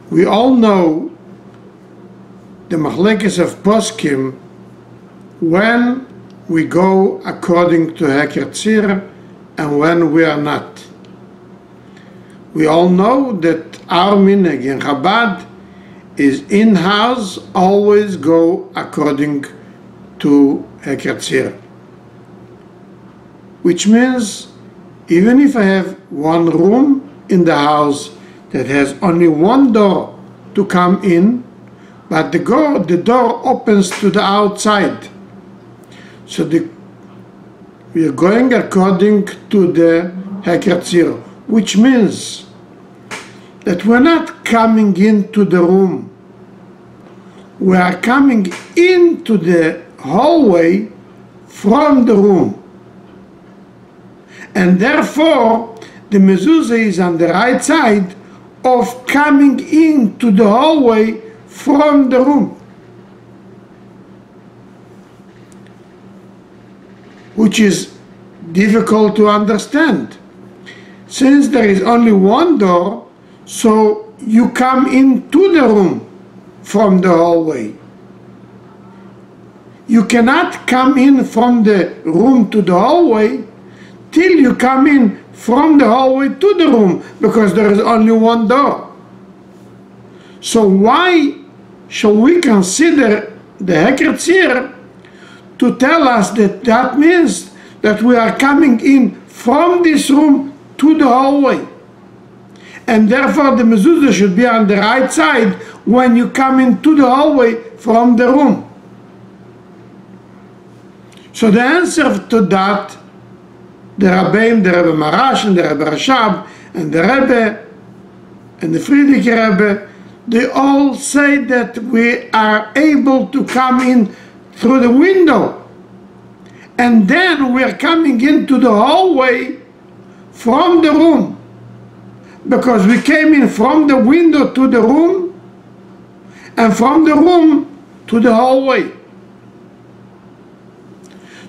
We all know the machlekes of poskim when we go according to היכר and when we are not. We all know that our minhag in Chabad is in-house always go according to היכר, which means even if I have one room in the house that has only one door to come in, but the door opens to the outside. So we are going according to the היכר, which means that we're not coming into the room. We are coming into the hallway from the room. And therefore, the mezuzah is on the right side of coming into the hallway from the room, which is difficult to understand. Since there is only one door, so you come into the room from the hallway. You cannot come in from the room to the hallway till you come in from the hallway to the room, because there is only one door. So why shall we consider the היכר to tell us that that means that we are coming in from this room to the hallway, and therefore the mezuzah should be on the right side when you come into the hallway from the room? So the answer to that, the Rabbeim, the Rebbe Marash and the Rebbe Rashab and the Rebbe and the Friedrich Rebbe, they all say that we are able to come in through the window, and then we are coming into the hallway from the room, because we came in from the window to the room and from the room to the hallway.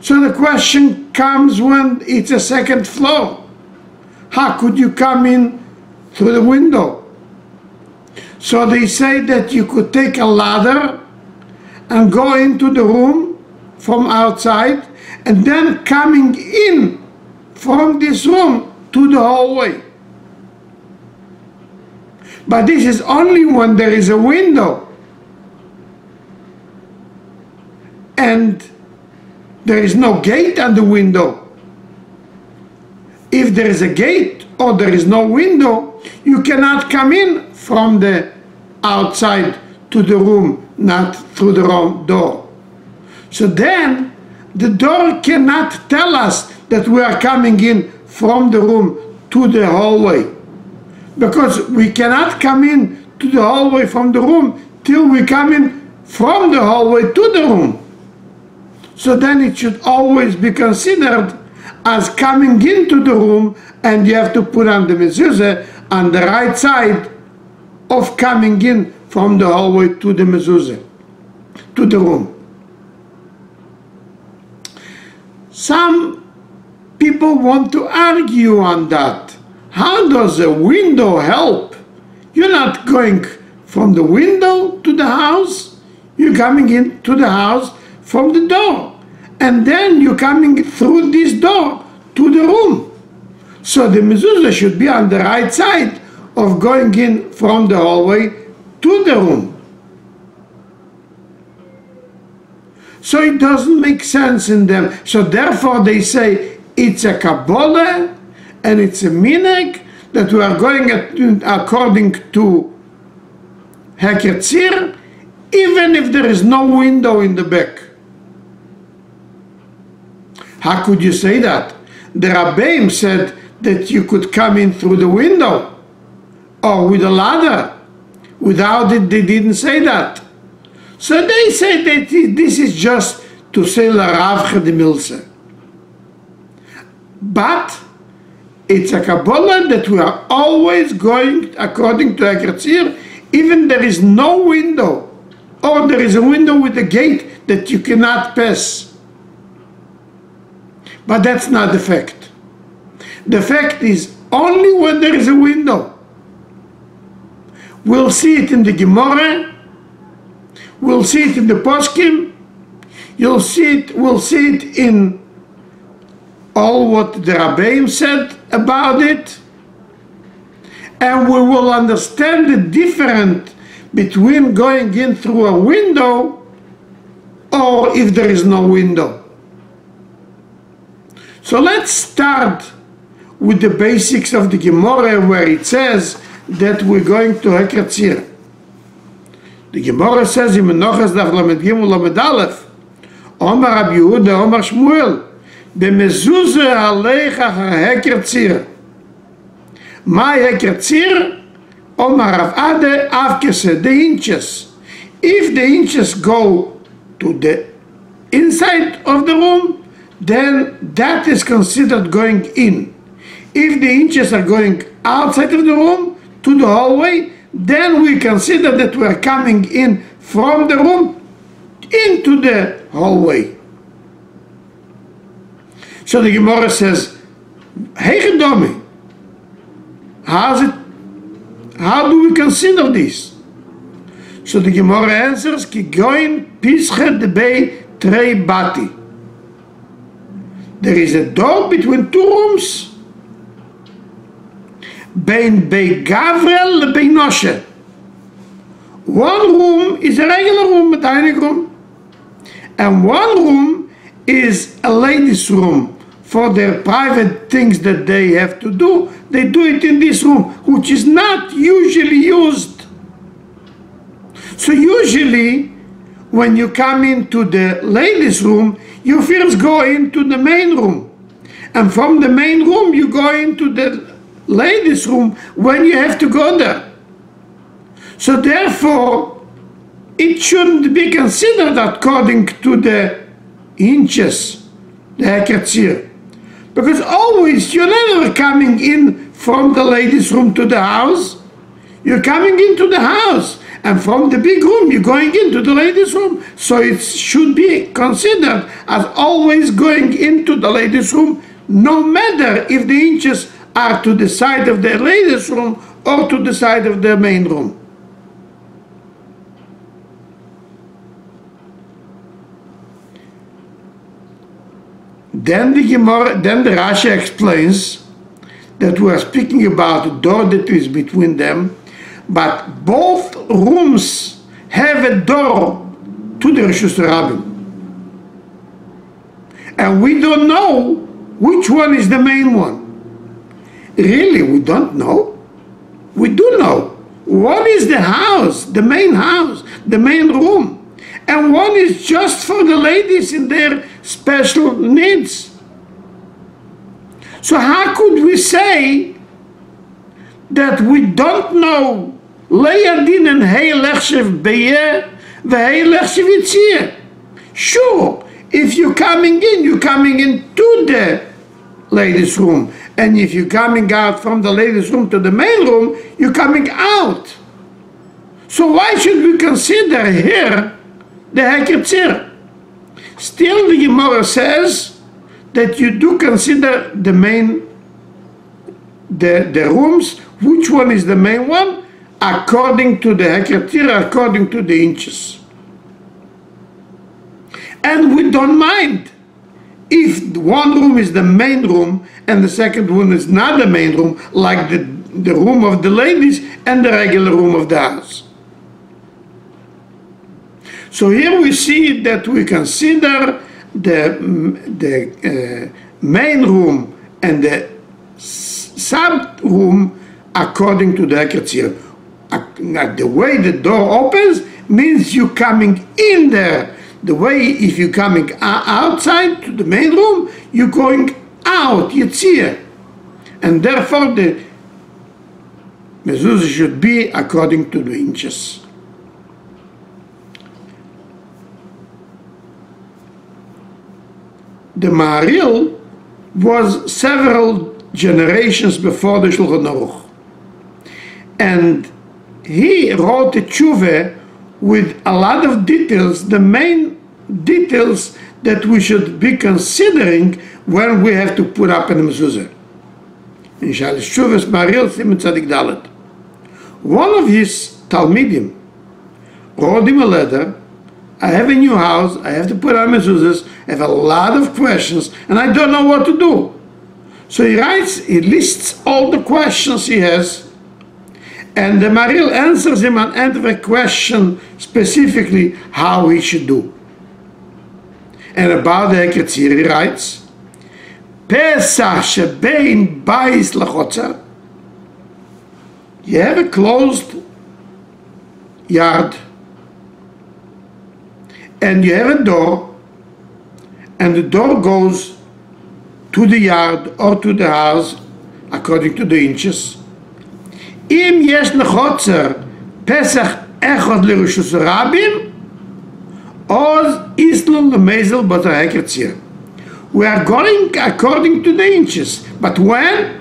So the question comes when it's a second floor. How could you come in through the window? So they say that you could take a ladder and go into the room from outside, and then coming in from this room to the hallway. But this is only when there is a window and there is no gate on the window. If there is a gate or there is no window, you cannot come in from the outside to the room, not through the wrong door. So then the door cannot tell us that we are coming in from the room to the hallway, because we cannot come in to the hallway from the room till we come in from the hallway to the room. So then it should always be considered as coming into the room, and you have to put on the mezuzah on the right side of coming in from the hallway to the mezuzah, to the room. Some people want to argue on that. How does a window help? You're not going from the window to the house, you're coming into the house from the door, and then you're coming through this door to the room. So the mezuzah should be on the right side of going in from the hallway to the room. So it doesn't make sense in them. So therefore they say it's a Kabbalah and it's a minhag that we are going according to היכר, even if there is no window in the back. How could you say that? The Rabbeim said that you could come in through the window or with a ladder. Without it, they didn't say that. So they say that this is just to say la Rav de Milse. But it's a Kabbalah that we are always going according to היכר, even there is no window, or there is a window with a gate that you cannot pass. But that's not the fact. The fact is only when there is a window. We'll see it in the Gemara. We'll see it in the Poskim. We'll see it in all what the Rabbeim said about it. And we will understand the difference between going in through a window or if there is no window. So let's start with the basics of the Gemara, where it says that we're going to Hickar. The Gemara says in Menachos Daf Lamed Gimel Lamed Aleph, Omar Rabbi Yehuda, Omar Shmuel, במזוזה הלך אחר היכר. מה היכר? Omar Rav Ade, Avkese, the inches. If the inches go to the inside of the room, then that is considered going in. If the inches are going outside of the room to the hallway, then we consider that we are coming in from the room into the hallway. So the Gemara says, Hey Domi, how do we consider this? So the Gemara answers, Ki goin pische de bei trei bati. There is a door between two rooms. Bein bei Gavrel le bei Noshe. One room is a regular room, a dining room. And one room is a ladies' room. For their private things that they have to do, they do it in this room, which is not usually used. So usually, when you come into the ladies' room, you first go into the main room. And from the main room, you go into the ladies' room when you have to go there. So therefore, it shouldn't be considered according to the inches, the Hickar. Because always, you're never coming in from the ladies' room to the house. You're coming into the house. And from the big room, you're going into the ladies' room. So it should be considered as always going into the ladies' room, no matter if the inches are to the side of the ladies' room or to the side of the main room. Then the Rashi explains that we are speaking about a door that is between them, but both rooms have a door to the Rishus Rabbim. And we don't know which one is the main one. Really, we don't know. We do know. One is the house, the main room. And one is just for the ladies in their special needs. So how could we say that we don't know Le'adin and Hey Lechshev Beyeh V'Hey Lechshev Yitzir? Sure, if you're coming into the ladies' room, and if you're coming out from the ladies' room to the main room, you're coming out. So why should we consider here the Hickar? Still, the Gemara says that you do consider the rooms, which one is the main one, according to the Hickar, according to the inches. And we don't mind if one room is the main room and the second one is not the main room, like the room of the ladies and the regular room of the house. So here we see that we consider the main room and the sub room according to the Hickar. The way the door opens means you coming in there. The way if you're coming outside to the main room, you're going out, Yitzir. And therefore the mezuzah should be according to the inches. The Maharil was several generations before the Shulchan Aruch. And he wrote a tshuva with a lot of details, the main details that we should be considering when we have to put up a mezuzah. In Shalish Tshuvas Maharil Siman Tzadik Dalet. one of his Talmidim wrote him a letter. I have a new house, I have to put on mezuzahs, I have a lot of questions, and I don't know what to do. So he lists all the questions he has, and the Maril answers him on every question specifically how he should do. And about the Heketzir he writes, Pesach shebein bayis lachotzer. You have a closed yard, and you have a door, and the door goes to the yard or to the house according to the inches. Im yesh lechotzer Pesach echad l'rishus rabim, oz islo lemezel b'tar heketzir. We are going according to the inches, but when?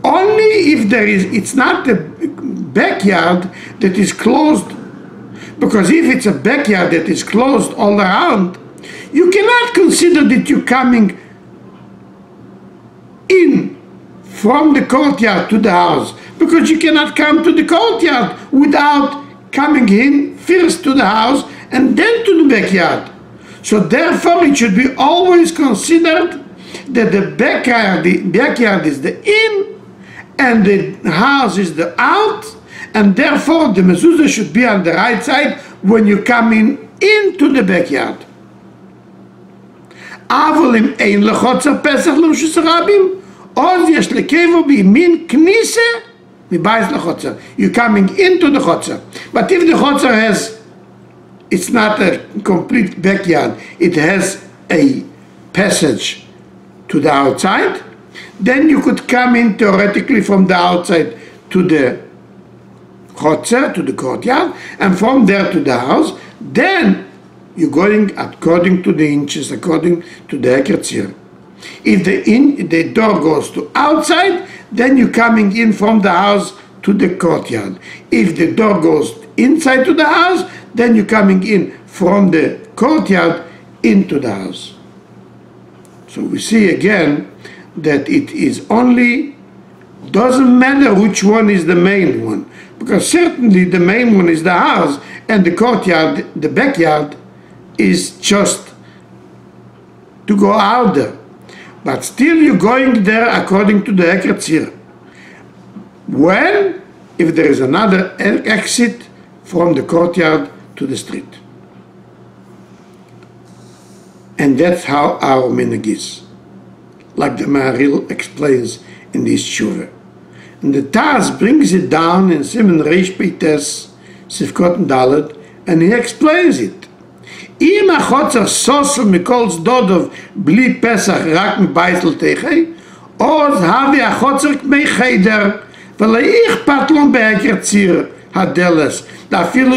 Only if it's not the backyard that is closed. Because if it's a backyard that is closed all around, you cannot consider that you're coming in from the courtyard to the house, because you cannot come to the courtyard without coming in first to the house and then to the backyard. So therefore it should be always considered that the backyard is the in and the house is the out, and therefore the mezuzah should be on the right side when you come into the backyard. אבל אם אין לחוצר פסח לרשוס הרבים, אז יש לקבו בימין כניסה מבייס לחוצר. You're coming into the chotzer. But if the chotzer has, it's not a complete backyard, it has a passage to the outside, then you could come in theoretically from the outside to the chotzer, to the courtyard, and from there to the house. Then you're going according to the inches, according to the heketzir. If the door goes to outside, then you're coming in from the house to the courtyard. If the door goes inside to the house, then you're coming in from the courtyard into the house. So we see again that it is only, doesn't matter which one is the main one, because certainly the main one is the house, and the courtyard, the backyard, is just to go out there. But still you're going there according to the heketzir. When? If there is another exit from the courtyard to the street. And that's how our minhag is, like the Maharil explains in this tshuva. And the Taz brings it down in Siman Reish Peites, Sifkot and Dalet, and he explains it. אם החוצר סוסו מכל צדודוב בלי פסח רק מבית לתחי, אז הביא החוצר כמי חדר, ולא אכפת לו בהקרציר הדלס. אפילו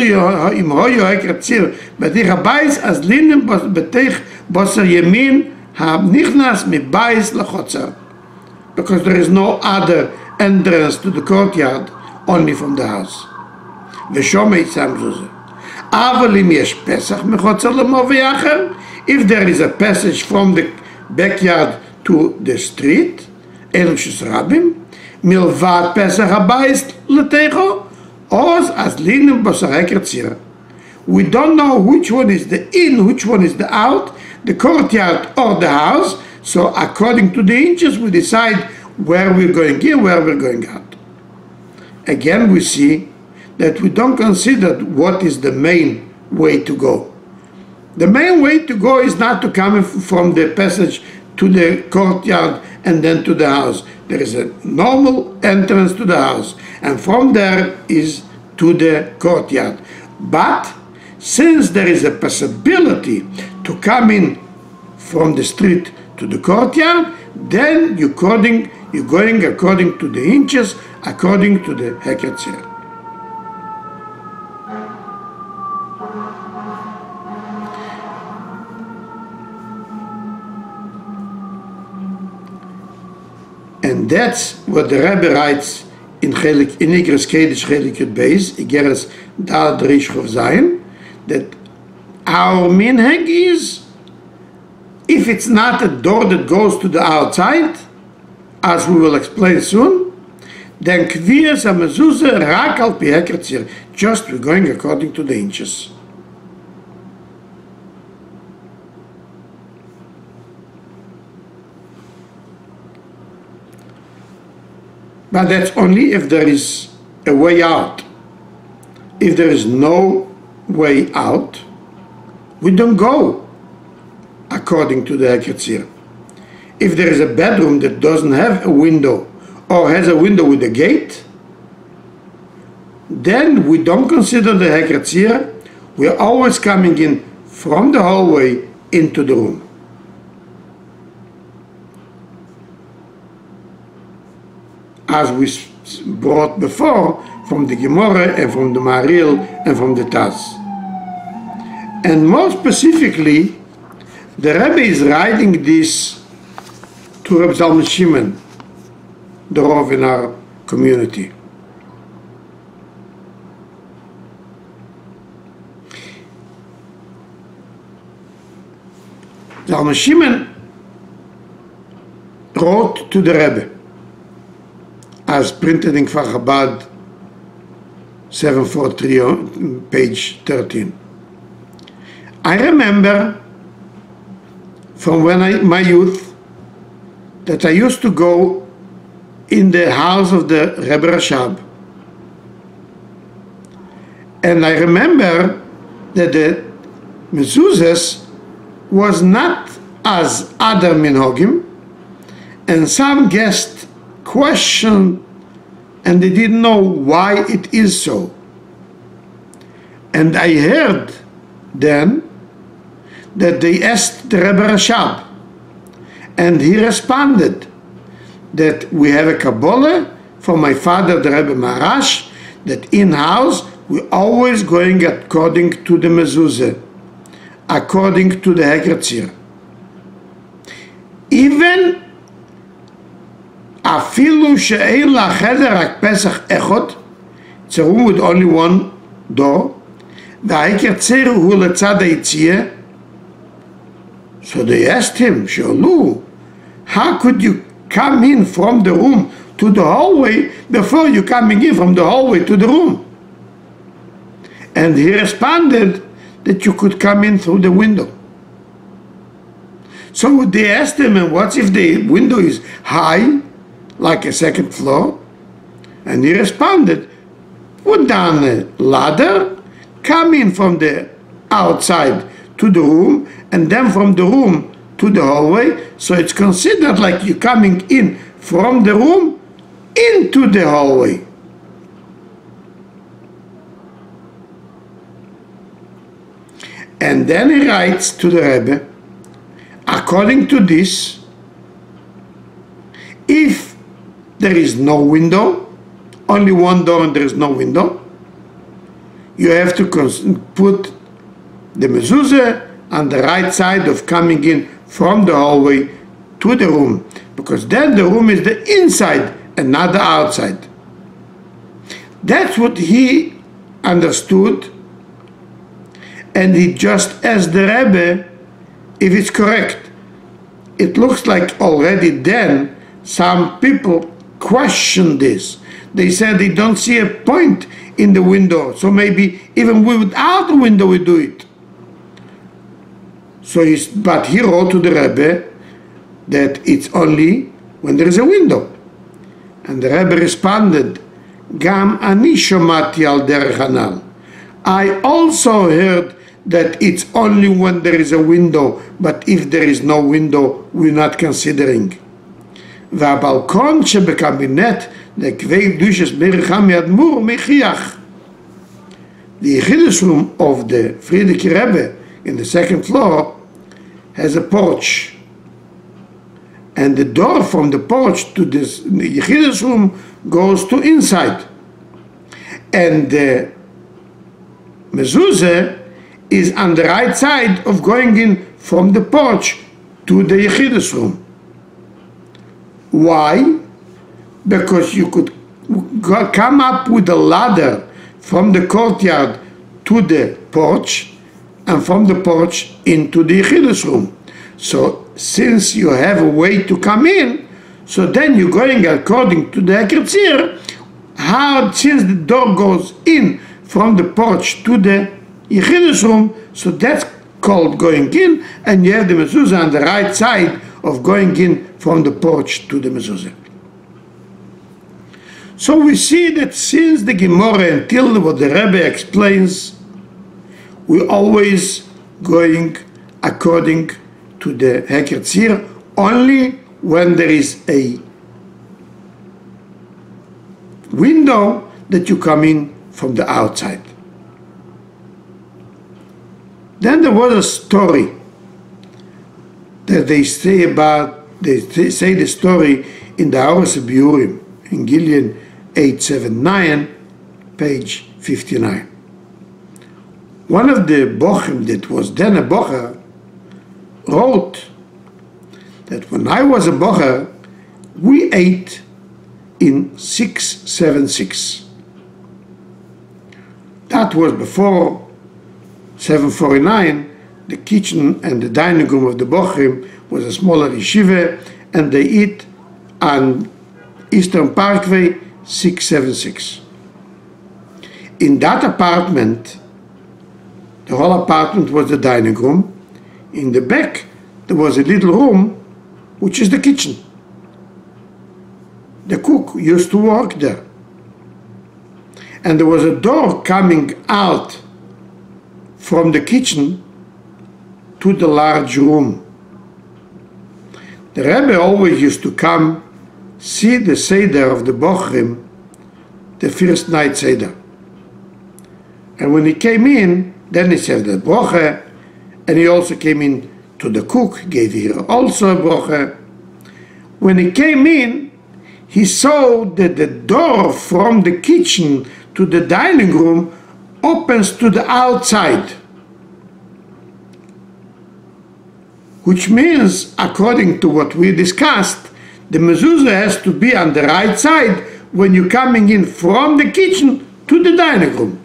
אם היו הקרציר בתיך הבית, אז לינם בתיך בוסר ימין הנכנס מבית לחוצר. Because there is no other entrance to the courtyard, only from the house. ושומע יצא מזוזה. אבל אם יש פסח מחוצר למור ויכר, if there is a passage from the backyard to the street, אלו שסרבים, מלבד פסח הבית לתיכו, אז לינם בוסר הקרציר. We don't know which one is the in, which one is the out, the courtyard or the house, so according to the inches we decide where we're going in, where we're going out. Again we see that we don't consider what is the main way to go. The main way to go is not to come from the passage to the courtyard and then to the house. There is a normal entrance to the house, and from there is to the courtyard. But since there is a possibility to come in from the street to the courtyard, then you're going according to the inches, according to the heketzir. And that's what the Rebbe writes in Ikras Kedesh Chelik Yud Beis, Igeres Dalet Reish Chof Zayin, that our minhag is, if it's not a door that goes to the outside, as we will explain soon, then קביעת המזוזה רק על פי הקציר. Just we're going according to the inches. But that's only if there is a way out. If there is no way out, we don't go according to the הקציר. If there is a bedroom that doesn't have a window or has a window with a gate, then we don't consider the הקציר. We are always coming in from the hallway into the room. As we brought before from the Gemara and from the Maril and from the Taz. And more specifically, the Rebbe is writing this to Reb Zalman Shimon, the Rav in our community. Zalman Shimon wrote to the Rebbe, as printed in Kfar Chabad 743, page 13. I remember from my youth that I used to go in the house of the Rebbe Rashab. And I remember that the mezuzahs was not as other minhagim, and some guests questioned and they didn't know why it is so. And I heard then that they asked the Rebbe Rashab, and he responded that we have a Kabbalah from my father, the Rebbe Maharash, that in-house we're always going according to the mezuzah, according to the הקציר. Even אפילו שאין לחדר רק פסח אחד, it's a room with only one door, והקציר הוא לצד היציאה. So they asked him, שאלו, how could you come in from the room to the hallway before you coming in from the hallway to the room? And he responded that you could come in through the window. So they asked him, and what if the window is high, like a second floor? And he responded, put down a ladder, come in from the outside to the room, and then from the room to the hallway, so it's considered like you're coming in from the room into the hallway. And then he writes to the Rebbe, according to this, if there is no window, only one door and there is no window, you have to put the mezuzah on the right side of coming in from the hallway to the room, because then the room is the inside and not the outside. That's what he understood, and he just asked the Rebbe if it's correct. It looks like already then some people question this. They said they don't see a point in the window, so maybe even without the window we do it. So but he wrote to the Rebbe that it's only when there is a window. And the Rebbe responded, Gam ani shomati al derech hanal. I also heard that it's only when there is a window, but if there is no window, we're not considering. והבלקון שבקבינט לקווי קדושת מריחה מאדמו"ר מחיח. The Yechidus room of the Frierdiker Rebbe in the second floor has a porch, and the door from the porch to this Yechidus room goes to inside, and the mezuzah is on the right side of going in from the porch to the Yechidus room. Why? Because you could come up with a ladder from the courtyard to the porch, and from the porch into the Yechidus room. So since you have a way to come in, so then you're going according to the הקציר how, since the door goes in from the porch to the Yechidus room, so that's called going in, and you have the mezuzah on the right side of going in from the porch to the mezuzah. So we see that since the Gemara until what the Rebbe explains, we always going according to the Hickr only when there is a window that you come in from the outside. Then there was a story that they say the story in the Hours of Biurim, in Gillian 879, page 59. One of the Bochim that was then a Bocher wrote that when I was a Bocher, we ate in 676. That was before 749. The kitchen and the dining room of the Bochim was a smaller yeshiva, and they eat on Eastern Parkway 676. In that apartment, the whole apartment was the dining room. In the back, there was a little room, which is the kitchen. The cook used to work there. And there was a door coming out from the kitchen to the large room. The Rebbe always used to come see the Seder of the Bochrim, the first night Seder. And when he came in, then he said the broche, and he also came in to the cook, gave her also a broche. When he came in, he saw that the door from the kitchen to the dining room opens to the outside. Which means, according to what we discussed, the mezuzah has to be on the right side when you're coming in from the kitchen to the dining room.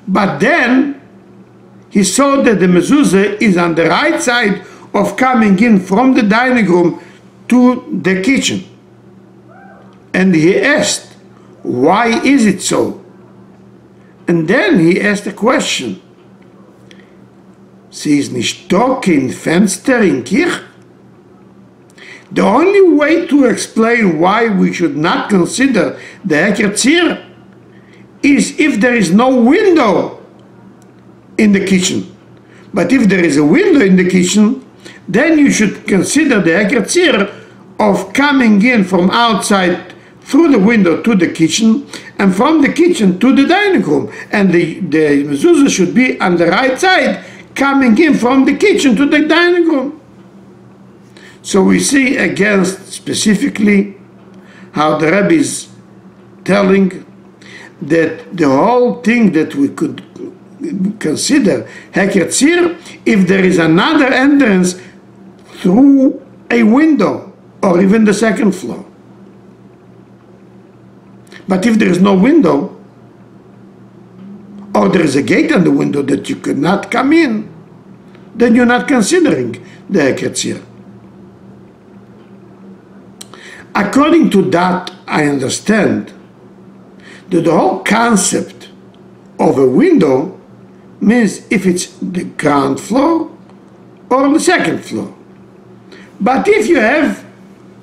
But then he saw that the mezuzah is on the right side of coming in from the dining room to the kitchen. And he asked, why is it so? And then he asked a question. Sie ist nicht da kein Fenster in Kirch? The only way to explain why we should not consider the Hickr is if there is no window in the kitchen. But if there is a window in the kitchen, then you should consider the Hickr of coming in from outside through the window to the kitchen, and from the kitchen to the dining room. And the mezuzah should be on the right side, coming in from the kitchen to the dining room. So we see again specifically how the Rebbe is telling that the whole thing that we could consider Hickr, if there is another entrance through a window or even the second floor. But if there is no window, or there is a gate on the window that you could not come in, then you're not considering the Hickr. According to that, I understand that the whole concept of a window means if it's the ground floor or the second floor. But if you have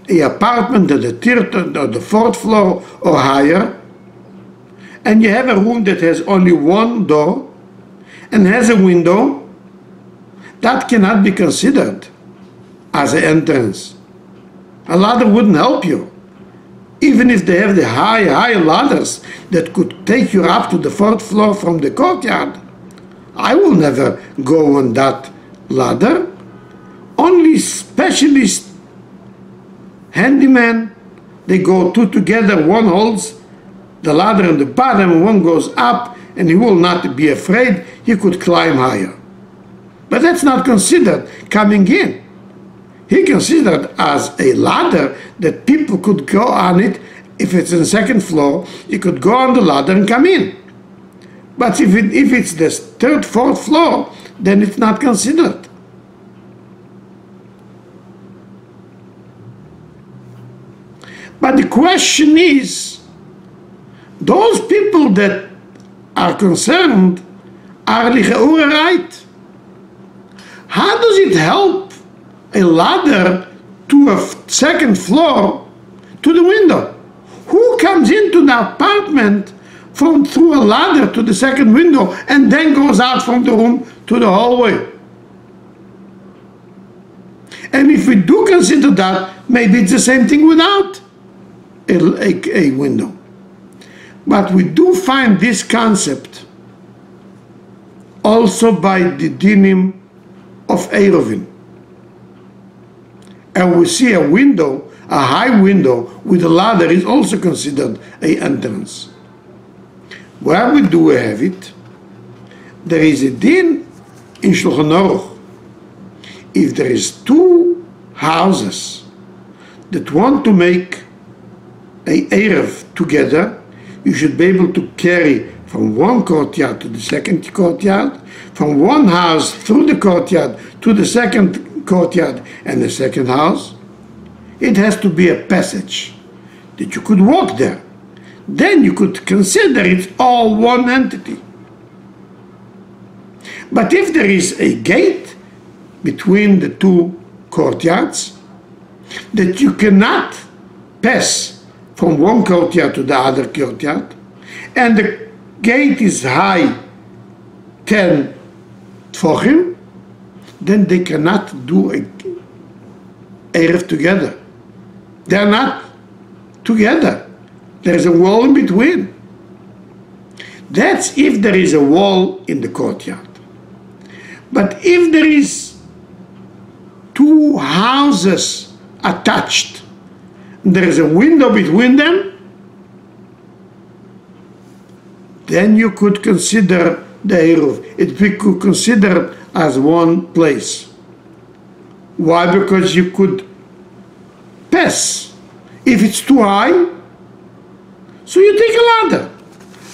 an apartment at the third or the fourth floor or higher, and you have a room that has only one door and has a window, that cannot be considered as an entrance. A ladder wouldn't help you. Even if they have the high ladders that could take you up to the fourth floor from the courtyard, I will never go on that ladder. Only specialist handyman, they go two together, one holds the ladder on the bottom and one goes up, and he will not be afraid, he could climb higher. But that's not considered coming in. He considered as a ladder that people could go on it. If it's in the second floor, you could go on the ladder and come in. But if it's the third, fourth floor, then it's not considered. But the question is, those people that are concerned are licheura right. How does it help a ladder to a second floor to the window? Who comes into the apartment through a ladder to the second window and then goes out from the room to the hallway? And if we do consider that, maybe it's the same thing without a window. But we do find this concept also by the dinim of Eruvin. And we see a window, a high window with a ladder is also considered an entrance. Where we do have it, there is a din in Shulchan Aruch. If there is two houses that want to make a erev together, you should be able to carry from one courtyard to the second courtyard, from one house through the courtyard to the second courtyard and the second house. It has to be a passage that you could walk there. Then you could consider it's all one entity. But if there is a gate between the two courtyards that you cannot pass from one courtyard to the other courtyard, and the gate is high 10 tefachim, then they cannot do a erev together. They are not together. There is a wall in between. That's if there is a wall in the courtyard. But if there is two houses attached, there is a window between them, then you could consider the eruv. It could consider as one place. Why? Because you could pass. If it's too high, so you take a ladder.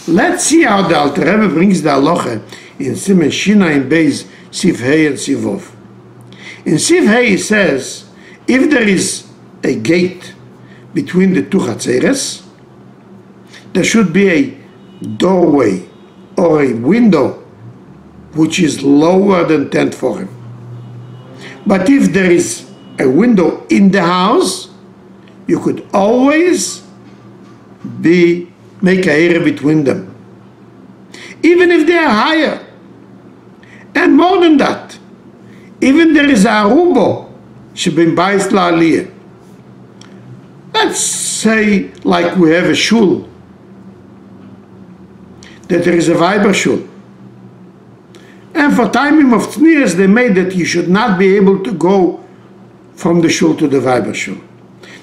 Let's see how the Alter Rebbe brings the halacha in Siman Shina in Beis Siv Hei and Siv Vov. In Siv Hei he says, if there is a gate between the two chatzeres, there should be a doorway or a window which is lower than 10 tefachim. But if there is a window in the house, you could always make a area between them, even if they are higher. And more than that, even there is a arubo shebim bayis la'aliyah. Let's say like we have a shul, that there is a Weiber shul, and for timing of tznius they made that you should not be able to go from the shul to the Weiber shul.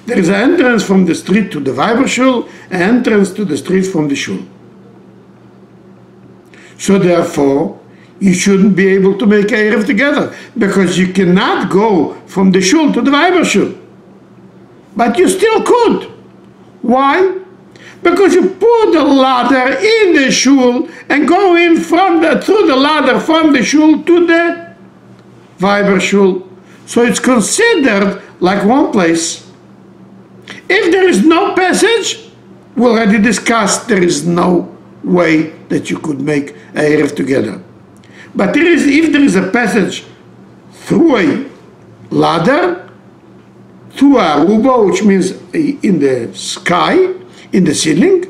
There is an entrance from the street to the Weiber shul, an entrance to the street from the shul. So therefore, you shouldn't be able to make a erev together, because you cannot go from the shul to the Weiber shul. But you still could. Why? Because you put the ladder in the shul and go in through the ladder from the shul to the Weiber shul. So it's considered like one place. If there is no passage, we already discussed there is no way that you could make a erev together. But if there is a passage through a ladder, through a aruba, which means in the sky, in the ceiling,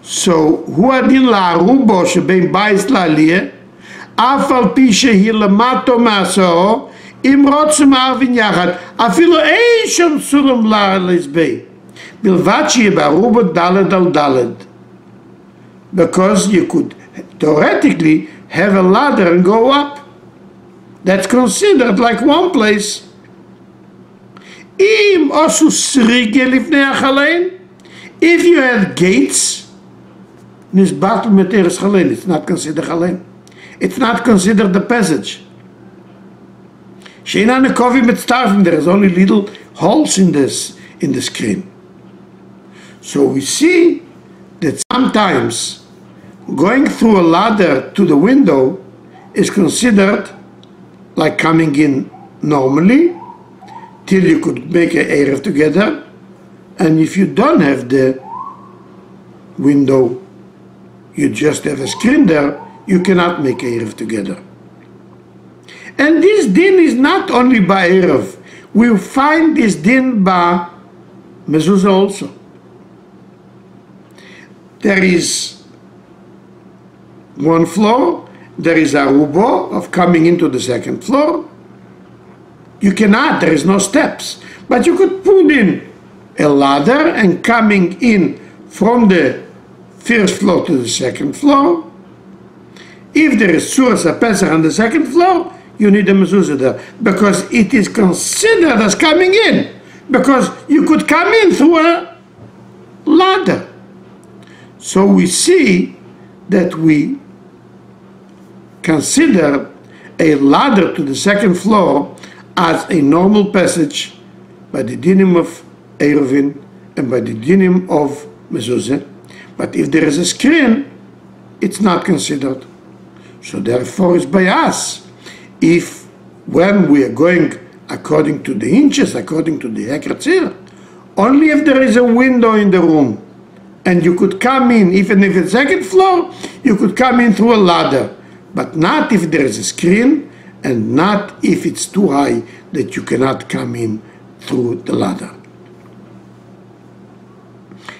so hu adin la aruba shebein bayis la'aliyah, af al pi shehi lamato ma'asoro, im rotzum arvin yachad, afilo ein shom sulam la'alizbei, bilvad sheyeh ba'aruba daled al daled. Because you could theoretically have a ladder and go up. That's considered like one place. Im osu srige lifnei achalein, if you have gates, nisbatul meteres chalein, it's not considered chalein. It's not considered the passage. Sheina nekovi mitztarfim, there is only little holes in the screen. So we see that sometimes going through a ladder to the window is considered like coming in normally, till you could make an erev together. And if you don't have the window, you just have a screen there, you cannot make Erev together. And this din is not only by Erev. We find this din by Mezuzah also. There is one floor, there is a rubo of coming into the second floor. You cannot, there is no steps. But you could put in a ladder and coming in from the first floor to the second floor. If there is Suras HaPesach on the second floor, you need a mezuzah there, because it is considered as coming in, because you could come in through a ladder. So we see that we consider a ladder to the second floor as a normal passage by the dinim of Eruvin and by the dinim of mezuzah. But if there is a screen, it's not considered. So therefore it's by us. If when we are going according to the inches, according to the hickar, only if there is a window in the room and you could come in, even if it's second floor, you could come in through a ladder, but not if there is a screen and not if it's too high that you cannot come in through the ladder.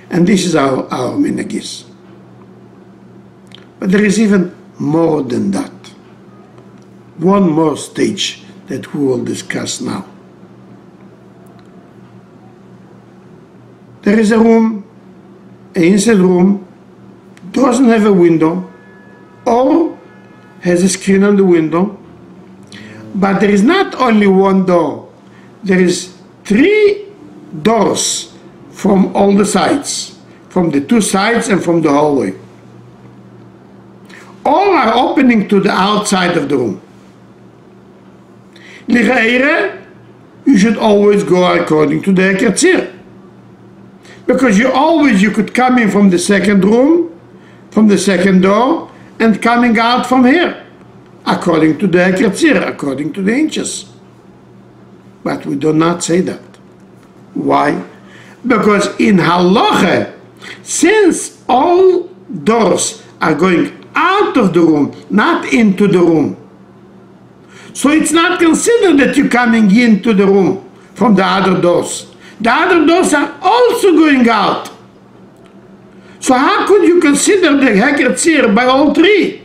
And this is our minhag is. But there is even more than that. One more stage that we will discuss now. There is a room, an inside room, doesn't have a window or has a screen on the window, but there is not only one door, there is 3 doors from all the sides, from the 2 sides and from the hallway. All are opening to the outside of the room. L'chaira, you should always go according to the hickar, because you could come in from the second room, from the second door, and coming out from here, according to the hickar, according to the inches. But we do not say that. Why? Because in halacha, since all doors are going out of the room, not into the room, so it's not considered that you're coming into the room from the other doors. The other doors are also going out. So how could you consider the hickar by all 3?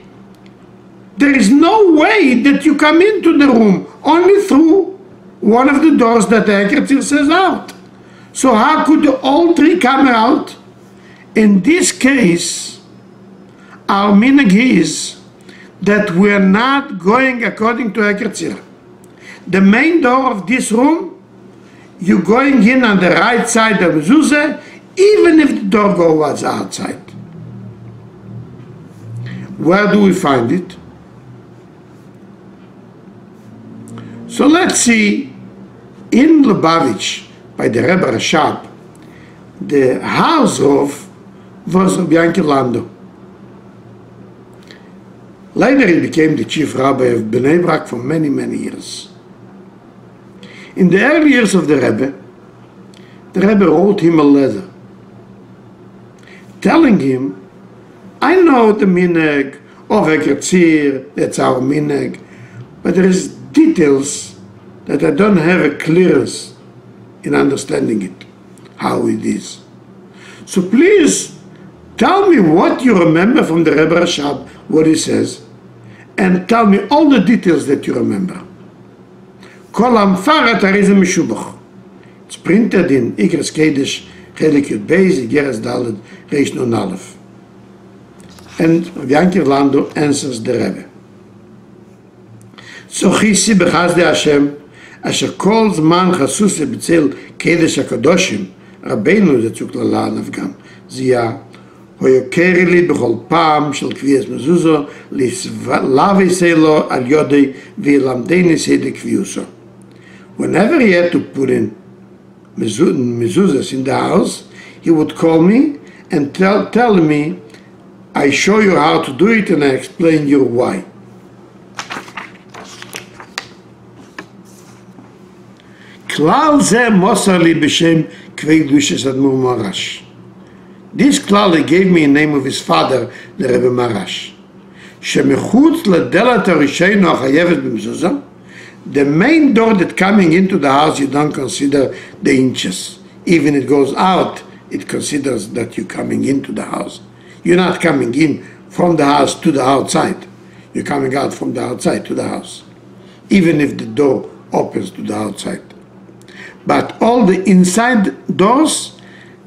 There is no way that you come into the room, only through one of the doors that the hickar says out. So how could all 3 come out? In this case, our minhag is that we are not going according to hickar. The main door of this room, you're going in on the right side of mezuzah, even if the door goes outside. Where do we find it? So let's see, in Lubavitch, by the Rebbe Rashab, the house of was Rabbi Yankel Lando. Later he became the chief rabbi of Bnei Brak for many, many years. In the early years of the Rebbe wrote him a letter telling him, I know the minhag of hickar, that's our minhag, but there is details that I don't have a clearance in understanding it, how it is. So please tell me what you remember from the Rebbe Rashab, what he says, and tell me all the details that you remember. Kol Amfarat Hariz Meshubach. It's printed in Ikras Kodesh, Chelik Yud Beis, Igeres Daled, Reish Nun Aleph. And Rabbi Yankel Lando answers the Rebbe. So Chisi B'chazde Hashem, Asher Kol Zman Chasus B'tzel Kodesh HaKadoshim, Rabbeinu Zetzuk Lalanav Gam, Ziyah, Hoyokeri li b'chol pam shel kviyas mezuzah lavi selo al yodei v'lamdeni sede kviyuso. Whenever he had to put in mezuzahs in the house, he would call me and tell me, I show you how to do it and I explain you why. Klal ze mosar li b'shem kvei kedushas admor marash. This clearly gave me the name of his father, the Rebbe Marash. שמחוץ לדלת הראשונה החייבת במזוזה, the main door that coming into the house, you don't consider the inches. Even it goes out, it considers that you're coming into the house. You're not coming in from the house to the outside. You're coming out from the outside to the house. Even if the door opens to the outside. But all the inside doors,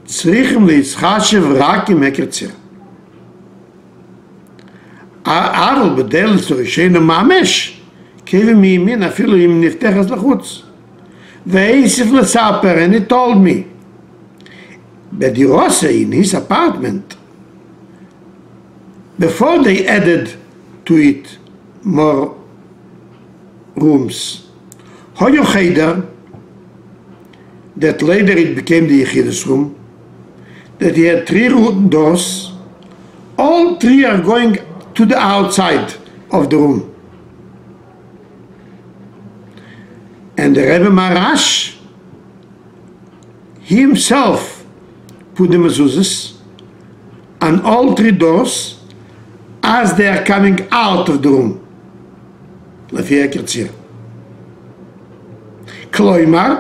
צריכים להתחשב רק עם היכר. אבל בדלת הראשונה ממש, כאבי מימין אפילו אם נפתחת לחוץ. והוסיף לספר, and he told me, בדירוסה, in his apartment, before they added to it more rooms, היה חדר, that later it became the Yechidus room, that he had 3 doors, all 3 are going to the outside of the room. And the Rebbe Marash himself put the mezuzahs on all 3 doors as they are coming out of the room. לפי היכר. כלומר,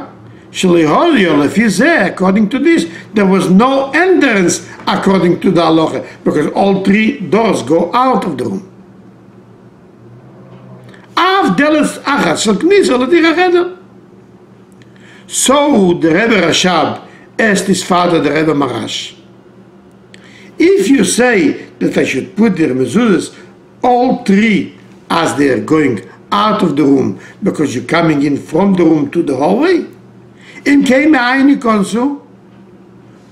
לפי זה, according to this, there was no entrance according to the halacha, because all 3 doors go out of the room. אף דלת אחת של כניסה לדיר החדר. So the Rebbe Rashab asked his father, the Rebbe Marash, if you say that I should put the mezuzahs all 3 as they are going out of the room, because you're coming in from the room to the hallway, אם כן מאין ייכנסו?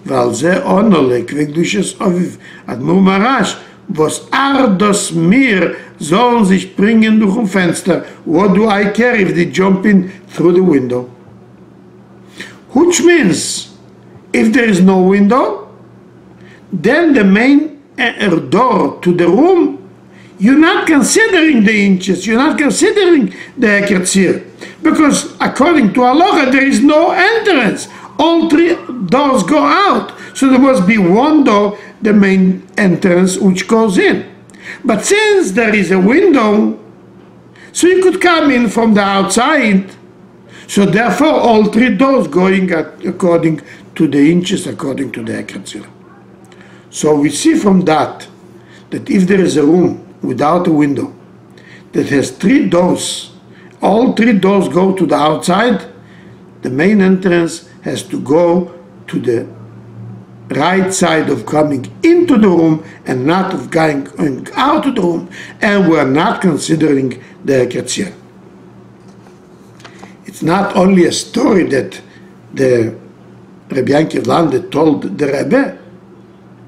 ועל זה עונה לקדושת אביו אדמו"ר מרש, was das mir sollen sie springen durch ein Fenster? What do I care if they jump in through the window? Which means, if there is no window, then the main door to the room, you're not considering the inches, you're not considering the hiכר, because according to halacha there is no entrance. All 3 doors go out, so there must be 1 door, the main entrance, which goes in. But since there is a window, so you could come in from the outside, so therefore all 3 doors going according to the inches, according to the hiכר. So we see from that if there is a room without a window that has 3 doors, all 3 doors go to the outside, the main entrance has to go to the right side of coming into the room and not of going out of the room, and we're not considering the hiכר. It's not only a story that the Rabbi Yankiv Lande told the Rebbe,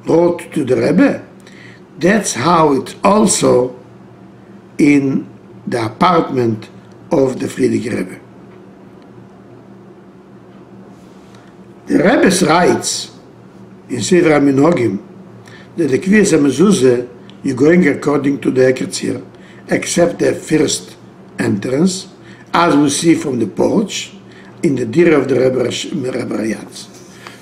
wrote to the Rebbe. That's how it's also in the apartment of the Frierdiker Rebbe. The Rebbe writes in Sefer HaMinhagim that the Kviyas HaMezuzah, you're going according to the hiכר, except the first entrance, as we see from the porch, in the dir of the Rebbe Rayatz.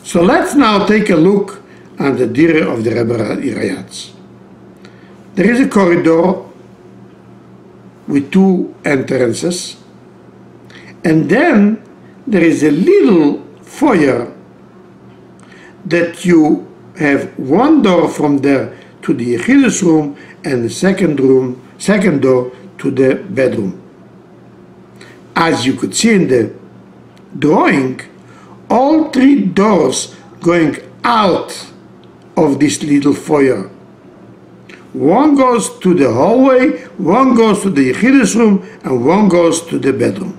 So let's now take a look at the dir of the Rebbe Rayatz. There is a corridor with 2 entrances, and then there is a little foyer that you have 1 door from there to the Yechidus room, and the second door to the bedroom. As you could see in the drawing, all 3 doors going out of this little foyer. 1 goes to the hallway, 1 goes to the Yechidus room, and 1 goes to the bedroom.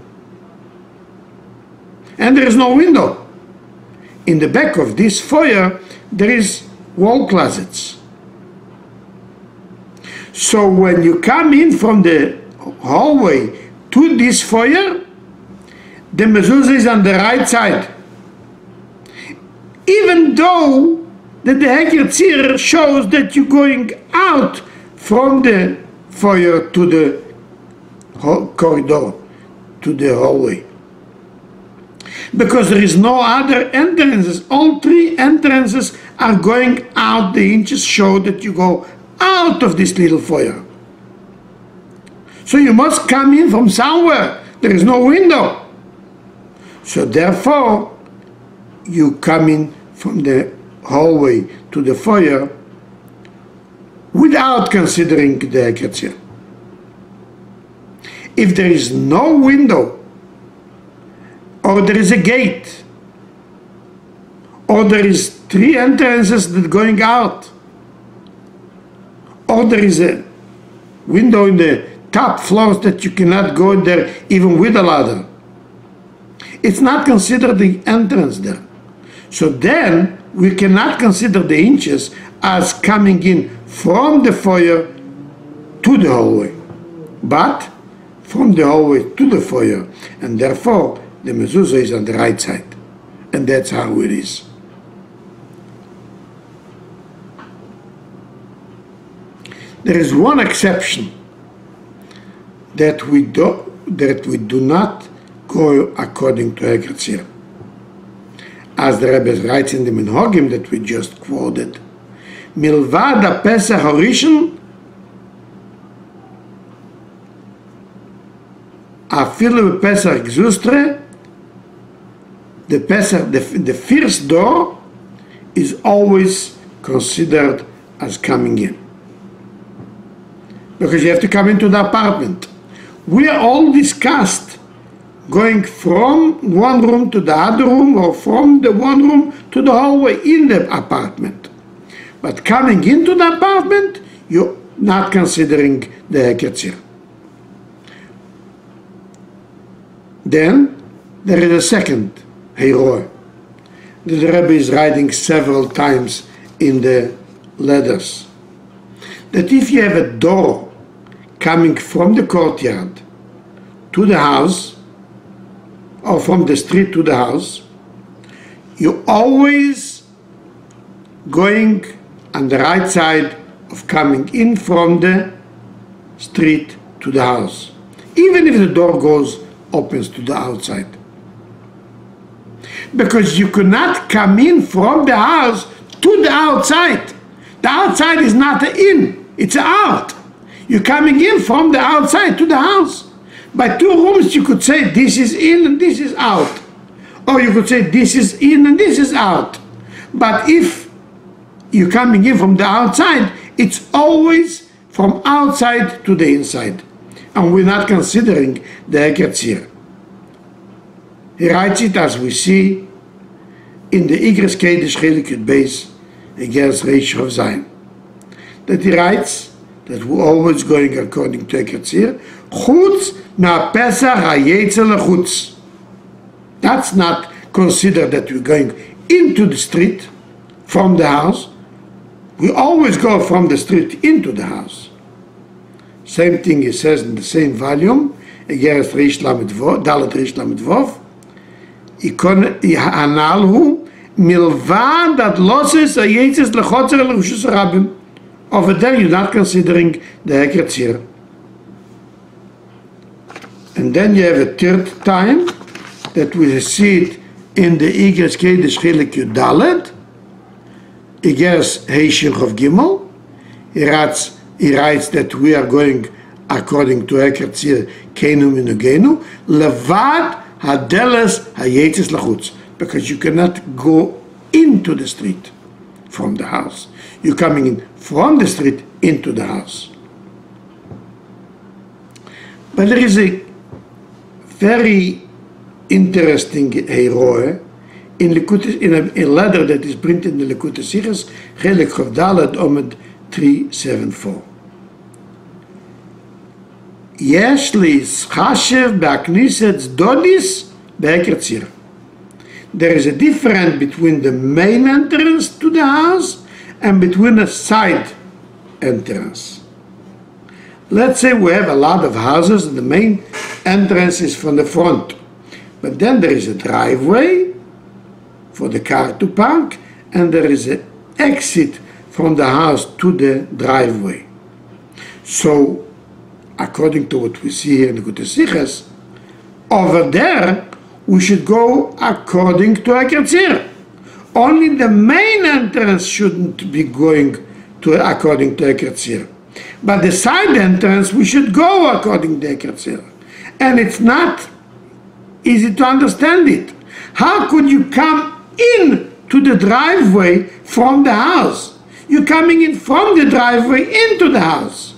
And there is no window. In the back of this foyer, there is wall closets. So when you come in from the hallway to this foyer, the mezuzah is on the right side. Even though that the hiכר shows that you're going out from the foyer to the corridor, to the hallway. because there is no other entrances. All three entrances are going out. The inches show that you go out of this little foyer. So you must come in from somewhere. There is no window. So therefore, you come in from the hallway to the foyer without considering the ekhetzir. If there is no window, or there is a gate, or there is three entrances that going out, or there is a window in the top floors that you cannot go there even with a ladder, it's not considered the entrance there. So then we cannot consider the inches as coming in from the foyer to the hallway, but from the hallway to the foyer, and therefore the mezuzah is on the right side, and that's how it is. There is one exception that we do not go according to ekhetzir, as the Rebbe writes in the Minhagim that we just quoted. Milvad ha-Pesach harishon, afilu Pesach gzustre, the Pesach, the first door is always considered as coming in, because you have to come into the apartment. We are all discussed going from one room to the other room, or from the one room to the hallway in the apartment. But coming into the apartment, you're not considering the ekhetzir. Then there is a second hiroeh that the Rebbe is writing several times in the letters, that if you have a door coming from the courtyard to the house, or from the street to the house, you're always going on the right side of coming in from the street to the house, even if the door opens to the outside. Because you cannot come in from the house to the outside. The outside is not an in, it's an out. You're coming in from the outside to the house. By two rooms you could say this is in and this is out. Or you could say this is in and this is out. But if you're coming in from the outside, it's always from outside to the inside. And we're not considering the ekhetzir. He writes it as we see in the Igres Kedesh Chelik Yud Beis against Reish of Zayin. That he writes that we're always going according to ekhetzir, chutz na-Pesach ha-Yetzer lechutz. That's not considered that we're going into the street from the house. We always go from the street into the house. Same thing he says in the same volume, against Reish Lamed Vov, Dalet Reish Lamed Vov. Hanal hu milvad dat losses ha-Yetzer lechotzer l'Reshus Rabbim. Over there you're not considering the ekhetzir. And then you have a third time that we see it in the Igres Kedesh Chelik Yud Dalet, Igres Heishim of Gimel. He writes that we are going according to ekhetzir keinu minugenu levad hadeles hayetzes lachutz, because you cannot go into the street from the house. You're coming in from the street into the house. But there is a very interesting hiroeh in a letter that is printed in the Likutei Sichos, Chelik Chof Dalet Omed 374. יש להתחשב בהכניסת דודיס בהקרציר. There is a difference between the main entrance to the house and between a side entrance. Let's say we have a lot of houses and the main entrance is from the front, but then there is a driveway for the car to park, and there is an exit from the house to the driveway. So according to what we see here in the Likutei Sichos, over there we should go according to היכר. Only the main entrance shouldn't be going to according to היכר. But the side entrance, we should go according to היכר. And it's not easy to understand it. How could you come in to the driveway from the house? You're coming in from the driveway into the house.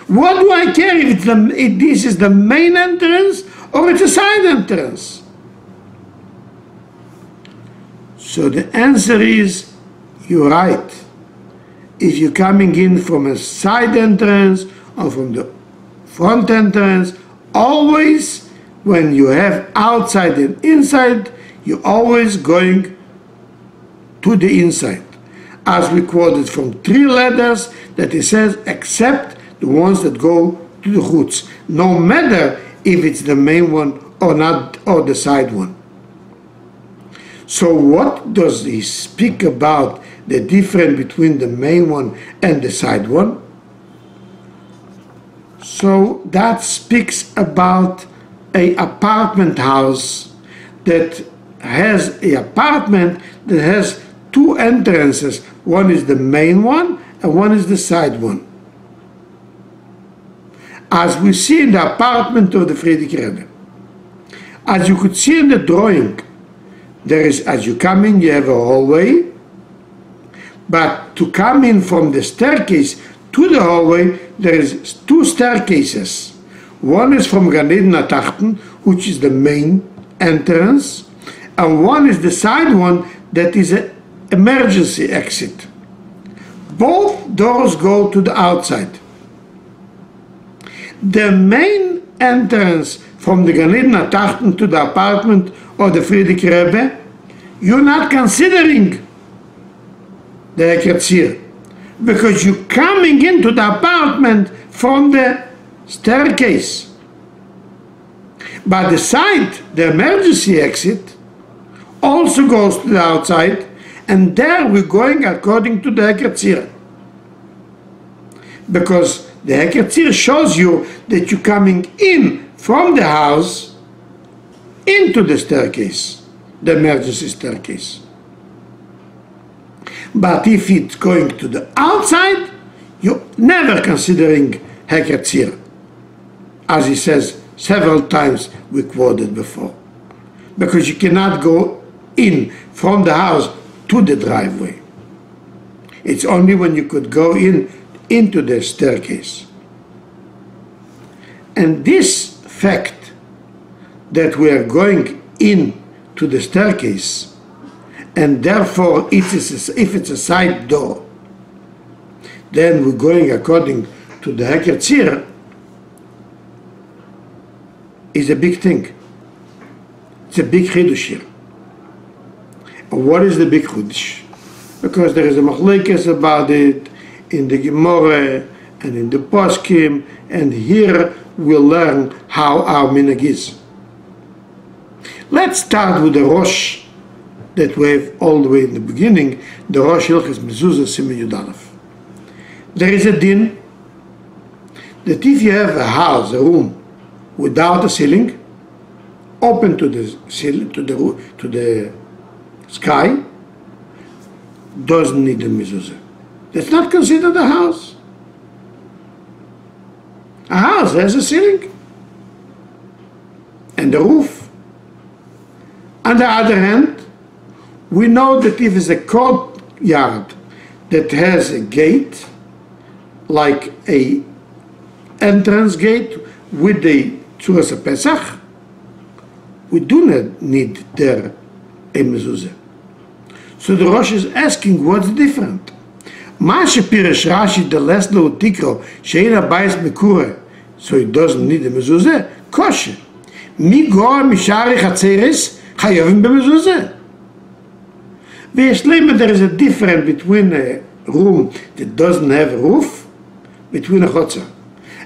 What do I care if this is the main entrance or it's a side entrance? So the answer is, you're right. If you're coming in from a side entrance or from the front entrance, always when you have outside and inside, you're always going to the inside. As we quoted from 3 letters that it says, except the ones that go to the chutzah, no matter if it's the main one or not, or the side one. So what does he speak about the difference between the main one and the side one? So that speaks about an apartment house that has an apartment that has 2 entrances. One is the main one and one is the side one. As we see in the apartment of the Friedrich Rebbe. As you could see in the drawing, there is, as you come in, you have a hallway, but to come in from the staircase to the hallway, there is 2 staircases. One is from Gan Eden Atachten, which is the main entrance, and one is the side one that is an emergency exit. Both doors go to the outside. The main entrance from the Gan Eden Atachten to the apartment of the Friedrich Rebbe, you're not considering the היכר, because you're coming into the apartment from the staircase. But the side, the emergency exit, also goes to the outside, and there we're going according to the היכר. Because the היכר shows you that you're coming in from the house into the staircase, the emergency staircase. But if it's going to the outside, you're never considering היכר, as he says several times, we quoted before. Because you cannot go in from the house to the driveway. It's only when you could go into the staircase. And this fact that we are going in to the staircase, and therefore if it's a side door, then we're going according to the היכר, is a big thing. It's a big chidush here. And what is the big chidush? Because there is a machlekes about it in the Gemara and in the poskim, and here we'll learn how our minhag is. Let's start with the Rosh that we have all the way in the beginning, the Rosh Hilchos Mezuzah Siman Yud Aleph. There is a din that if you have a house, a room, without a ceiling, open to the ceiling, to the sky, doesn't need a mezuzah. That's not considered a house. A house has a ceiling and a roof. On the other hand, we know that if it's a courtyard that has a gate, like a entrance gate with the Tzuras Pesach, we do not need there a mezuzah. So the Rosh is asking, what's different? Ma shepirish Rashi the less lo tikro sheina bayis mekure, so it doesn't need a mezuzah. Kosher. Mi goa mishari chatzeres chayovim b'mezuzah. V'yeshlema, there is a difference between a room that doesn't have a roof, between a chotzer.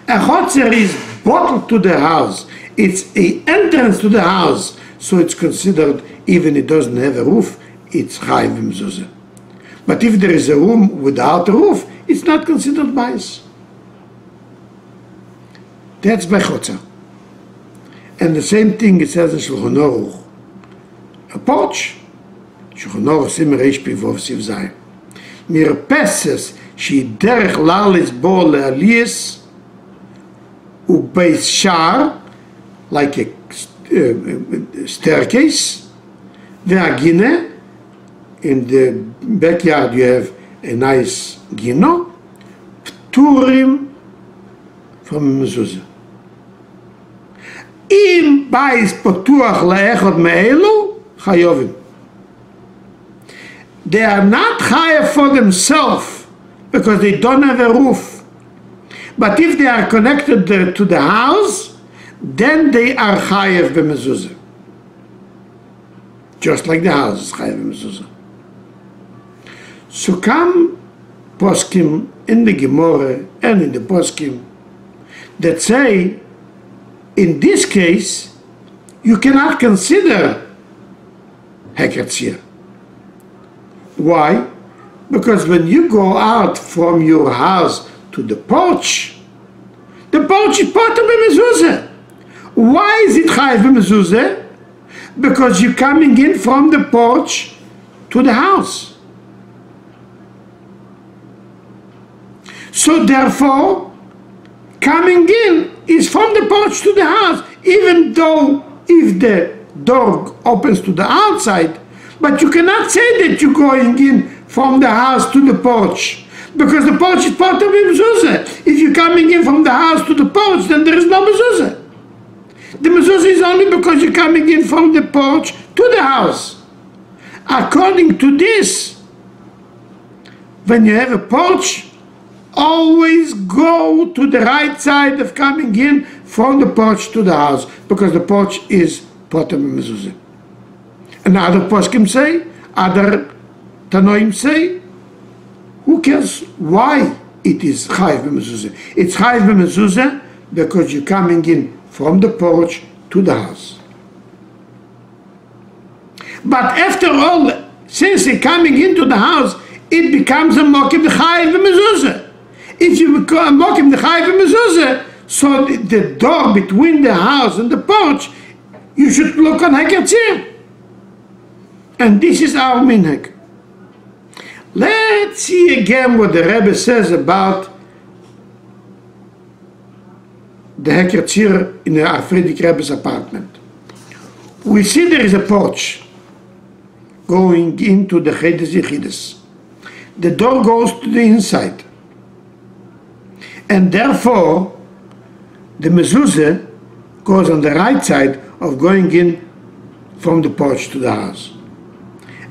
A chotzer is bottled to the house. It's an entrance to the house, so it's considered, even it doesn't have a roof, it's chayiv b'mezuzah. But if there is a room without a roof, it's not considered bayis. That's by chotzer. And the same thing it says in Shulchan Aruch. A porch. Shulchan Aruch Siman Reish Pei Vov Siv Zayin. מרפסת שהיא דרך לעלות בו לעלייה ובית שער, like a staircase, והגינה, in the backyard you have a nice גינו, פטורים from מזוזה. אם בית פתוח לאחד מאלו, חייבים. They are not chayav for themselves because they don't have a roof. But if they are connected to the house, then they are chayav b'mezuzah. Just like the house is chayav b'mezuzah. So come poskim in the Gemara and in the poskim that say, in this case, you cannot consider heketzir. Why? Because when you go out from your house to the porch is part of the mezuzah. Why is it chayav b'mezuzah? Because you're coming in from the porch to the house. So therefore, coming in is from the porch to the house, even though if the door opens to the outside, but you cannot say that you're going in from the house to the porch, because the porch is part of the mezuzah. If you're coming in from the house to the porch, then there is no mezuzah. The mezuzah is only because you're coming in from the porch to the house. According to this, when you have a porch, always go to the right side of coming in from the porch to the house, because the porch is part of the mezuzah. And other poskim say, other Tanoim say, who cares why it is chayav b'mezuzah? It's chayav b'mezuzah because you're coming in from the porch to the house. But after all, since you're coming into the house, it becomes a mokim chayav b'mezuzah. If you become a mokim chayav b'mezuzah, so the door between the house and the porch, you should look on heketzir. And this is our minhag. Let's see again what the Rebbe says about the heketzir in the Friedrich Rebbe's apartment. We see there is a porch going into the Chedes Yechides. The door goes to the inside. And therefore, the mezuzah goes on the right side of going in from the porch to the house.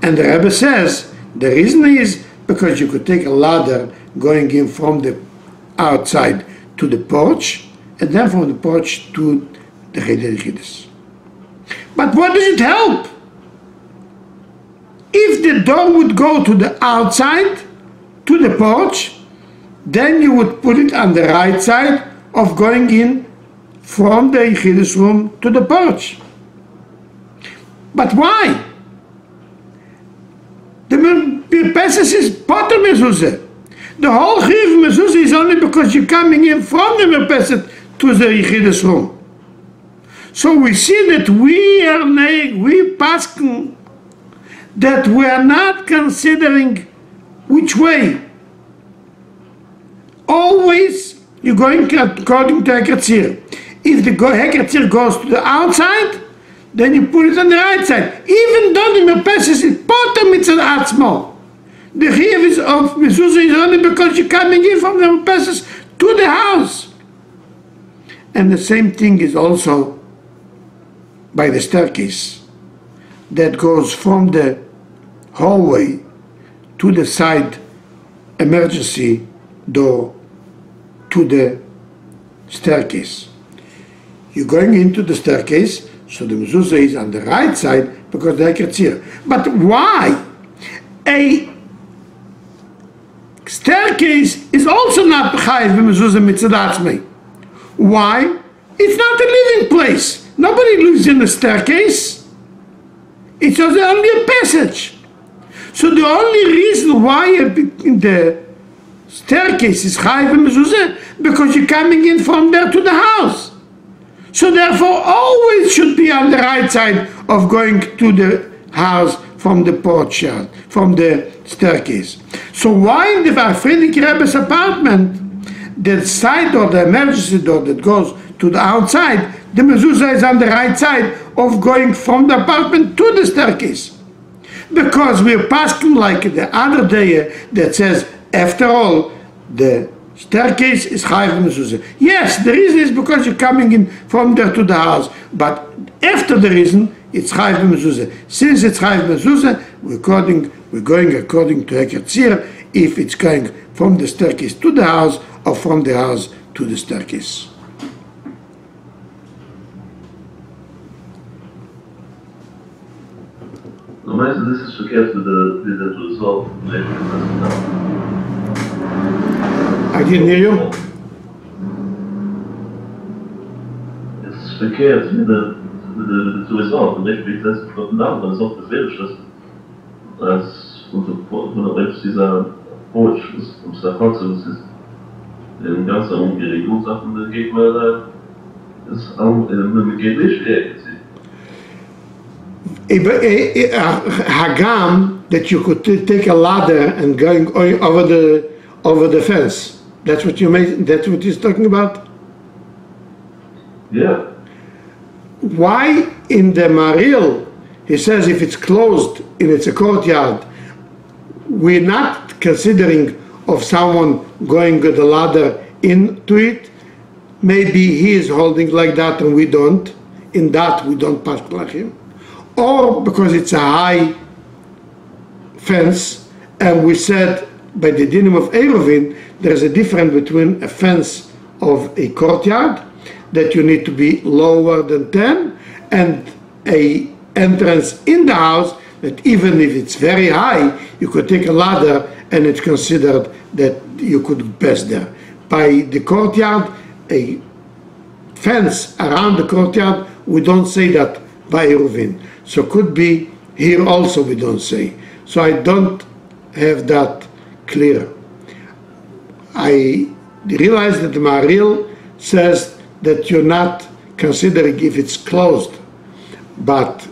And the Rebbe says the reason is because you could take a ladder going in from the outside to the porch, and then from the porch to the Cheder Yechides. But what does it help? If the door would go to the outside, to the porch, then you would put it on the right side of going in from the Yechides room to the porch. But why? The merpesses is part of mezuzah. The whole chiyuv mezuzah is only because you're coming in from the merpesset to the Yechides room. So we see that we paskin, that we are not considering which way. Always you're going according to heketzir. If the heketzir goes to the outside, then you put it on the right side. Even though the merpesses is part of mitzvah atzmo. The chiyuv of mezuzah is only because you're coming in from the merpesses to the house. And the same thing is also by the staircase that goes from the hallway to the side emergency door to the staircase. You're going into the staircase, so the mezuzah is on the right side because the heketzir. But why? A staircase is also not chayav b'mezuzah mitzvah atzmei. Why? It's not a living place. Nobody lives in a staircase. It's only a passage. So the only reason why the staircase is chayav b'mezuzah because you're coming in from there to the house. So therefore always should be on the right side of going to the house from the porch yard, from the staircase. So why in the Friedrich Rebbe's apartment, the side door, the emergency door that goes to the outside, the mezuzah is on the right side of going from the apartment to the staircase? Because we're passing like the other day that says, after all, the staircase is chayav mezuzah. Yes, the reason is because you're coming in from there to the house, but after the reason, it's chayav mezuzah. Since it's chayav mezuzah, we're going according to Hickert, if it's going from the staircase to the house or from the house to the staircase. This is verkehrt with the result. I didn't hear you. It's verkehrt with the result. The next big test of now, when it's off the field, as von der Rechts dieser Coach ist, der Faktor ist, in ganz umgeregelt Sachen, der Gegner da ist auch geht nicht. Hagam, that you could take a ladder and going over the fence. That's what you made. That's what he's talking about. Yeah. Why in the Maril he says if it's closed and it's a courtyard, we're not considering of someone going with the ladder into it. Maybe he is holding like that and we don't. In that we don't pass like him. Or because it's a high fence, and we said by the dinim of Eruvin, there's a difference between a fence of a courtyard that you need to be lower than 10, and a entrance in the house that even if it's very high, you could take a ladder and it's considered that you could pass there. By the courtyard, a fence around the courtyard, we don't say that by Eruvin. So could be here also we don't say. So I don't have that clear. I realize that the Maril says that you're not considering if it's closed, but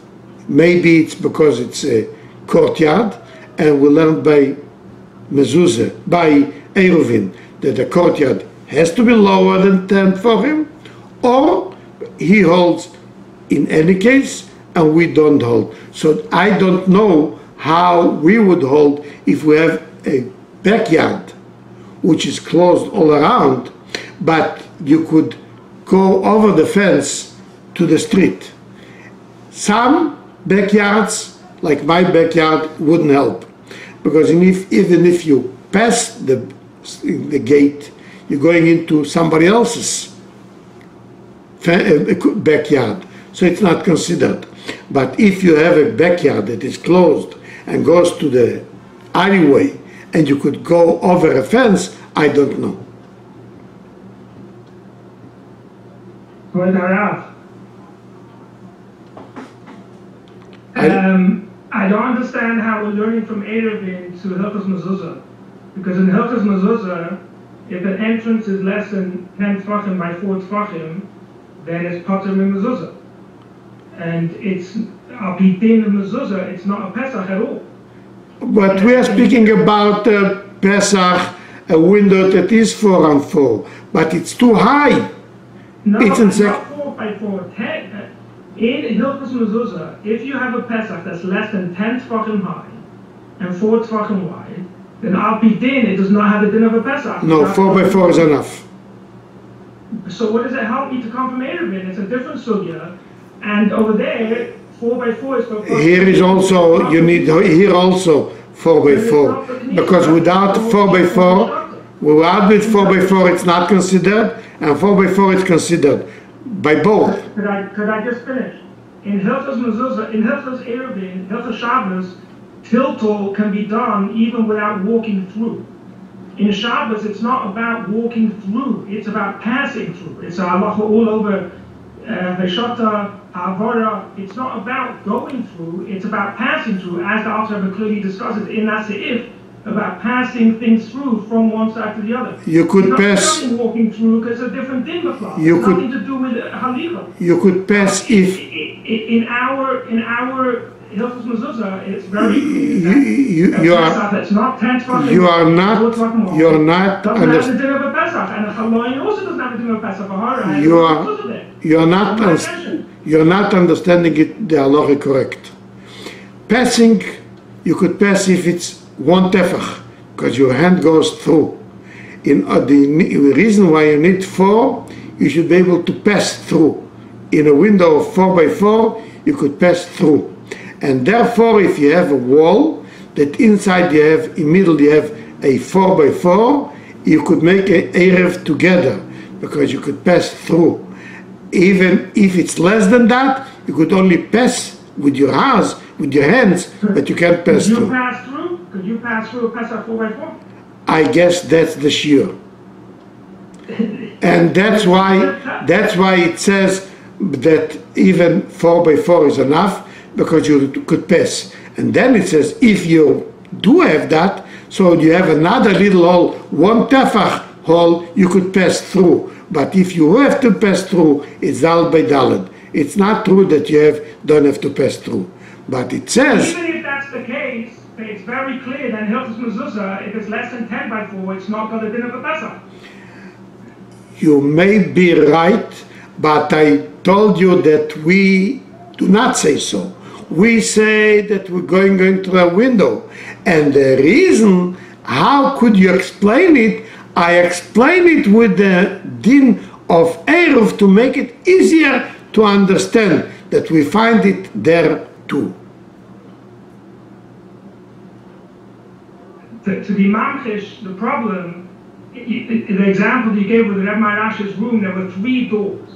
maybe it's because it's a courtyard, and we learned by Mezuzah, by Eruvin, that the courtyard has to be lower than 10 for him, or he holds in any case, and we don't hold. So I don't know how we would hold if we have a backyard which is closed all around, but you could go over the fence to the street. Some backyards, like my backyard, wouldn't help, because even if you pass the gate, you're going into somebody else's backyard, so it's not considered. But if you have a backyard that is closed and goes to the alleyway and you could go over a fence, I don't know. I don't understand how we're learning from Eruvin to Hilchos Mezuzah, because in Hilchos Mezuzah, if an entrance is less than 10 tefachim by 4 tefachim, then it's potter min mezuzah. And it's a bidin of mezuzah, it's not a Pesach at all. But we are speaking about Pesach, a window that is 4 and 4, but it's too high. No, it's not 4 by 4, 10. In Hilchos Mezuzah, if you have a Pesach that's less than 10 tefachim high and 4 tefachim wide, then al bidin, it does not have the din of a Pesach. No, 4 by 4 is enough. So what does it help me to come from Eruvin? It's a different sugya. And over there, 4 by 4 is for... Here is also, you need here also 4 by 4. Because without 4 by 4, without with 4 by 4 it's not considered, and 4 by 4 it's considered by both. Could I just finish? In Hilchos Mezuzah, in Hilchos Eruvin, Hilchos Shabbos, tiltal can be done even without walking through. In Shabbos, it's not about walking through, it's about passing through. It's a halacha all over Veshata, Avora. It's not about going through, it's about passing through, as the Alter Rebbe clearly discusses in that seif about passing things through from one side to the other. You could It's pass. not walking through because it's a different thing. You It's could- nothing to do with halicha. You could pass if In our Hilchos Mezuzah, it's very you are Pesach, it's not 10 Tvachim. you are not you're not Doesn't have under, the din of a Pesach, and a Chaloin also doesn't have the din of a Pesach. You are- you're not understanding it the halacha correct. Passing, you could pass if it's one tefach, because your hand goes through. The reason why you need 4, you should be able to pass through. In a window of 4 by 4, you could pass through. And therefore, if you have a wall that inside you have, immediately you have a 4 by 4, you could make an erev together, because you could pass through. Even if it's less than that, you could only pass with your hands, but you can't pass Could you through. pass through? Could you pass through a Pesach 4 by 4? I guess that's the shiur. And that's why it says that even 4 by 4 is enough, because you could pass. And then it says if you do have that, so you have another little hole, 1 tefach hole, you could pass through. But if you have to pass through, it's dal by daled. It's not true that you don't have to pass through. But it says, Even if that's the case, it's very clear that Hilchos Mezuzah, if it's less than 10 by 4, it's not got a din of a Pesach. you may be right, but I told you that we do not say so. We say that we're going to the window. And the reason, how could you explain it? I explain it with the din of Eruv to make it easier to understand, that we find it there too. To be mamchish, the problem, the example you gave with the Reb Marash's room, there were 3 doors.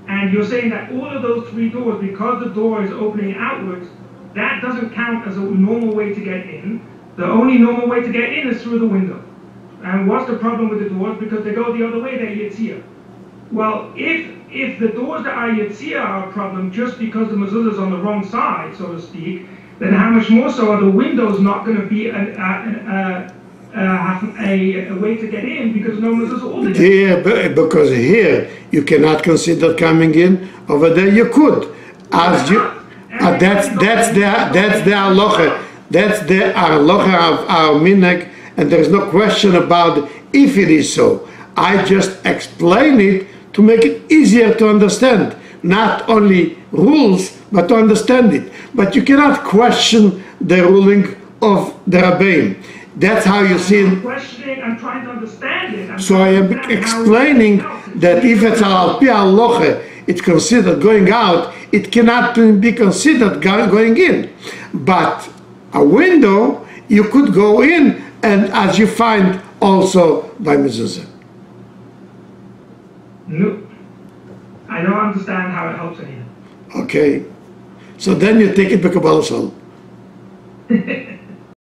And you're saying that all of those 3 doors, because the door is opening outwards, that doesn't count as a normal way to get in. The only normal way to get in is through the window. And what's the problem with the doors? Because they go the other way, they're Yitzhak. Well, if the doors that are Yitzhak are a problem just because the mezuzah is on the wrong side, so to speak, then how much more so are the windows not going to be a way to get in, because no mezuzah altogether? Here, because here you cannot consider coming in. Over there you could. As you, that's the halacha. That's the halacha of our minhag, and there is no question about if it is so. I just explain it to make it easier to understand. Not only rules, but to understand it. But you cannot question the ruling of the Rabbein. That's how you see it. I'm questioning, I'm trying to understand it. So I am explaining that if it's al pi halacha, it's considered going out, it cannot be considered going in. But a window, you could go in, and as you find also by mezuzah. No, I don't understand how it helps anything. Okay, so then you take it by Kabbalah Shalom.